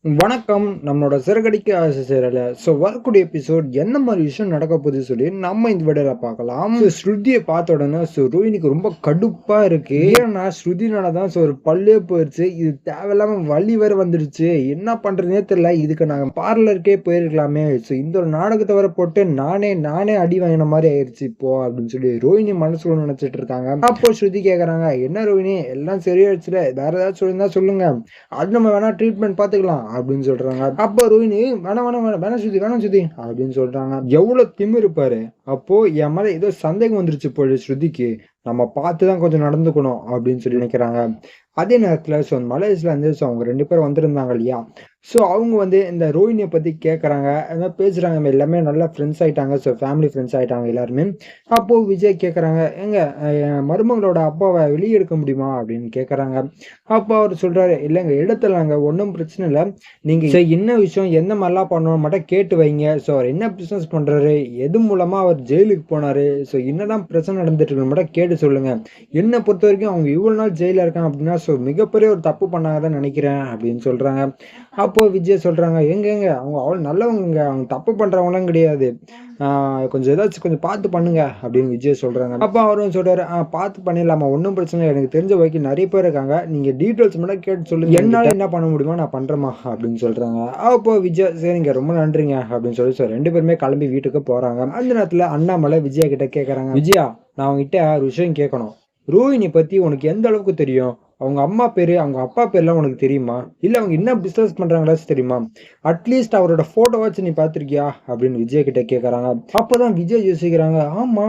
வணக்கம். நம்மளோட சிறகடிக்க ஆசை சேரல. வரக்கூடிய எபிசோட் என்ன மாரி விஷயம் நடக்க போகுது சொல்லி நம்ம இந்த வீடியோல பார்க்கலாம். ஸ்ருதிய பார்த்த உடனே ரோஹிணிக்கு ரொம்ப கடுப்பா இருக்கு. ஏன்னா ஸ்ருதினால தான் ஒரு பல்லே போயிருச்சு. இது தேவையில்லாம வலி வேற வந்துருச்சு. என்ன பண்றதுன்னே தெரியல. இதுக்கு நாங்க பார்லருக்கே போயிருக்கலாமே. இந்த ஒரு நாடகத்த வேற போட்டு நானே அடி வாங்கின மாரி ஆயிருச்சு இப்போ அப்படின்னு சொல்லி ரோஹிணி மனசுக்குள்ள நினைச்சிட்டு இருக்காங்க. அப்போ ஸ்ருதி கேக்குறாங்க, என்ன ரோஹிணி எல்லாம் சரியாயிடுச்சுல, வேற ஏதாச்சும் இருந்தா சொல்லுங்க. அது நம்ம வேணா ட்ரீட்மெண்ட் பார்த்துக்கலாம் அப்படின்னு சொல்றாங்க. அப்ப ரோஹிணி வேணாம் வேணாம் வேணாம் வேணாம் ஸ்ருதி அப்படின்னு சொல்றாங்க. எவ்வளவு திமிரு பாரு. அப்போ என் மேல ஏதோ சந்தேகம் வந்துருச்சு போல ஸ்ருதிக்கு. நம்ம பார்த்துதான் கொஞ்சம் நடந்துக்கணும் அப்படின்னு சொல்லி நினைக்கிறாங்க. அதே நேரத்துல மலேசியால இருந்து அவங்க 2 பேரும் வந்திருந்தாங்க இல்லையா? அவங்க வந்து இந்த ரோஹிணிய பத்தி கேட்கறாங்க. அது மாரி பேசுறாங்க. நம்ம எல்லாமே நல்லா ஃப்ரெண்ட்ஸ் ஆயிட்டாங்க. ஃபேமிலி ஃப்ரெண்ட்ஸ் ஆயிட்டாங்க எல்லாருமே. அப்போ விஜய் கேட்கறாங்க, "ஏங்க என் மருமகளோட அப்பாவ வெளிய எடுக்க முடியுமா?" அப்படின்னு கேட்கறாங்க. அப்போ அவரு சொல்றாரு, "இல்லங்க எடுத்துடலாங்க. ஒண்ணும் பிரச்சனை இல்ல. நீங்க என்ன விஷயம், எந்த மாரிலாம் பண்ணணும்னு மட்டும் கேட்டு வைங்க. அவர் என்ன பிசினஸ் பண்றாரு? எது மூலமா அவர் ஜெயிலுக்கு போனாரு? என்னதான் பிரச்சனை நடந்துட்டு இருக்குன்னு மட்டும் கேட்டு சொல்லுங்க. என்ன பொறுத்தவரைக்கும் அவங்க இவ்வளவு நாள் ஜெயில்ல இருக்காங்க அப்படின்னா, மிகப்பெரிய ஒரு தப்பு பண்ணாங்கதான் நினைக்கிறேன்" அப்படின்னு சொல்றாங்க. அப்போ விஜய் சொல்றாங்க, "ஏங்க அவங்க அவ்வளவு நல்லவங்கங்க. அவங்க தப்பு பண்றவங்கலாம் கிடையாது. கொஞ்சம் ஏதாச்சும் கொஞ்சம் பார்த்து பண்ணுங்க" அப்படின்னு விஜய் சொல்றாங்க. அப்ப அவரும் சொல்றாரு, பார்த்து பண்ணிடலாமா, ஒண்ணும் பிரச்சனை இல்ல. எனக்கு தெரிஞ்ச வரைக்கும் நிறைய பேர் இருக்காங்க. நீங்க டீட்டெயில்ஸ் மட்டும் கேட்டு சொல்லுங்க. என்னால என்ன பண்ண முடியுமோ நான் பண்றேம்மா அப்படின்னு சொல்றாங்க. அப்போ விஜய், சரிங்க ரொம்ப நன்றிங்க அப்படின்னு சொல்லி 2 பேருமே கிளம்பி வீட்டுக்கு போறாங்க. அந்த நேரத்துல அண்ணாமலை விஜயா கிட்ட கேக்குறாங்க, "விஜயா, நான் உங்ககிட்ட ஒரு விஷயம் கேட்கணும். ரோஹிணி பத்தி உனக்கு எந்த அளவுக்கு தெரியும்? அவங்க அம்மா பேரு, அவங்க அப்பா பேர்லாம் உனக்கு தெரியுமா? இல்ல அவங்க என்ன பிசினஸ் பண்றாங்களாச்சும் தெரியுமா? அட்லீஸ்ட் அவரோட போட்டோவாச்சும் நீ பார்த்திருக்கியா?" அப்படின்னு விஜய் கிட்ட கேக்குறாங்க. அப்பதான் விஜய் யோசிக்கிறாங்க, ஆமா,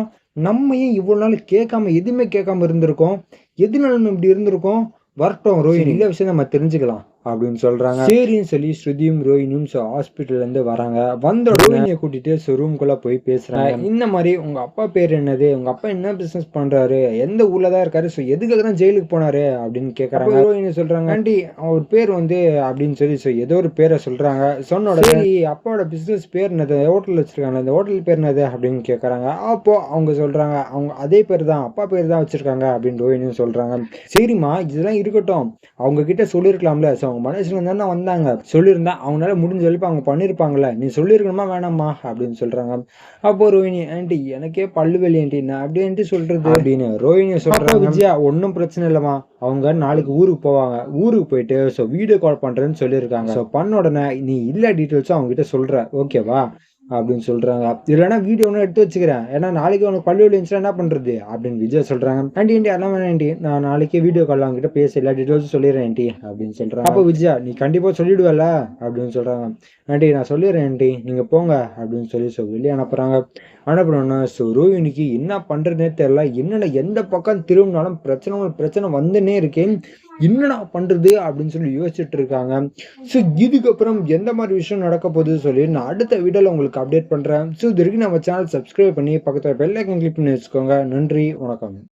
நம்ம ஏன் இவ்வளவு நாள் கேட்காம எதுவுமே கேட்காம இருந்திருக்கோம்? எதனால நம்ம இப்படி இருந்திருக்கோம்? வரட்டும் ரோஹிணி, இந்த விஷயம் நம்ம தெரிஞ்சுக்கலாம் அப்படின்னு சொல்றாங்க. சரின்னு சொல்லி ஸ்ருதியும் ரோஹினியும் ஹாஸ்பிட்டல்ல இருந்து வராங்க. வந்த ரோஹினியை கூட்டிட்டு ரூம்குள்ள போய் பேசுறாங்க. இந்த மாதிரி உங்க அப்பா பேர் என்னது? உங்க அப்பா என்ன பிசினஸ் பண்றாரு? எந்த ஊர்ல தான் இருக்காரு? எதுக்காக தான் ஜெயிலுக்கு போனாரு அப்படின்னு கேக்குறாங்க. ரோஹினி சொல்றாங்க, ஆண்டி அவர் பேர் வந்து அப்படின்னு சொல்லி ஏதோ ஒரு பேரை சொல்றாங்க. சொன்ன உடனே, சரி அப்பாவோட பிசினஸ் பேர் என்னது? ஹோட்டல் வச்சிருக்காங்க, அந்த ஹோட்டல் பேர் என்னது அப்படின்னு கேக்குறாங்க. அப்போ அவங்க சொல்றாங்க, அவங்க அதே பேர் தான், அப்பா பேர் தான் வச்சிருக்காங்க அப்படின்னு ரோஹினியும் சொல்றாங்க. சரிம்மா, இதெல்லாம் இருக்கட்டும், அவங்க கிட்ட சொல்லிருக்கலாம்ல. அவங்க மனசுல இருந்தா வந்தாங்க, சொல்லியிருந்தா அவங்களால முடிஞ்ச அளவுக்கு அவங்க பண்ணிருப்பாங்கல்ல. நீ சொல்லிருக்கணுமா வேணாமா அப்படின்னு சொல்றாங்க. அப்போ ரோஹிணி, ஆண்டி எனக்கே பல்லு வலி ஆண்டி, நான் அப்படின்ட்டு சொல்றது அப்படின்னு ரோஹிணி சொல்றாங்க. விஜயா, ஒன்னும் பிரச்சனை இல்லம்மா, அவங்க நாளைக்கு ஊருக்கு போவாங்க. ஊருக்கு போயிட்டு வீடியோ கால் பண்றேன்னு சொல்லியிருக்காங்க. பண்ண உடனே நீ இல்ல டீட்டெயில்ஸும் அவங்க கிட்ட சொல்ற, ஓகேவா அப்படின்னு சொல்றாங்க. இல்லைன்னா வீடியோ ஒன்று எடுத்து வச்சுக்கிறேன், ஏன்னா நாளைக்கு உனக்கு பள்ளி இருந்துச்சுன்னா என்ன பண்றது அப்படின்னு விஜய் சொல்றாங்க. ஆண்டி அதெல்லாம் வேணாம் ஆண்டி, நான் நாளைக்கே வீடியோ கால் அவங்க கிட்ட பேச எல்லா டீட்டெயில்ஸும் சொல்லிடுறேன் ஆண்டி அப்படின்னு சொல்றாங்க. அப்போ விஜயா, நீ கண்டிப்பா சொல்லிடுவல அப்படின்னு சொல்றாங்க. ஆண்டி நான் சொல்லிடுறேன் ஆண்டி, நீங்க போங்க அப்படின்னு சொல்லி வெளியே அனுப்புறாங்க. அனுப்பணும்னா ரோஹிணிக்கு என்ன பண்றதுனே தெரியல. என்னடா எந்த பக்கம் திரும்பினாலும் பிரச்சனை வந்துன்னே இருக்கேன், என்னடா பண்றது அப்படின்னு சொல்லி யோசிச்சுட்டு இருக்காங்க. இதுக்கப்புறம் எந்த மாதிரி விஷயம் நடக்க போகுது சொல்லி நான் அடுத்த வீடியோல உங்களுக்கு அப்டேட் பண்றேன். இது வரைக்கும் நம்ம சேனல் சப்ஸ்கிரைப் பண்ணி பக்கத்துல பெல் ஐக்கன் கிளிக் பண்ணி வச்சுக்கோங்க. நன்றி, வணக்கம்.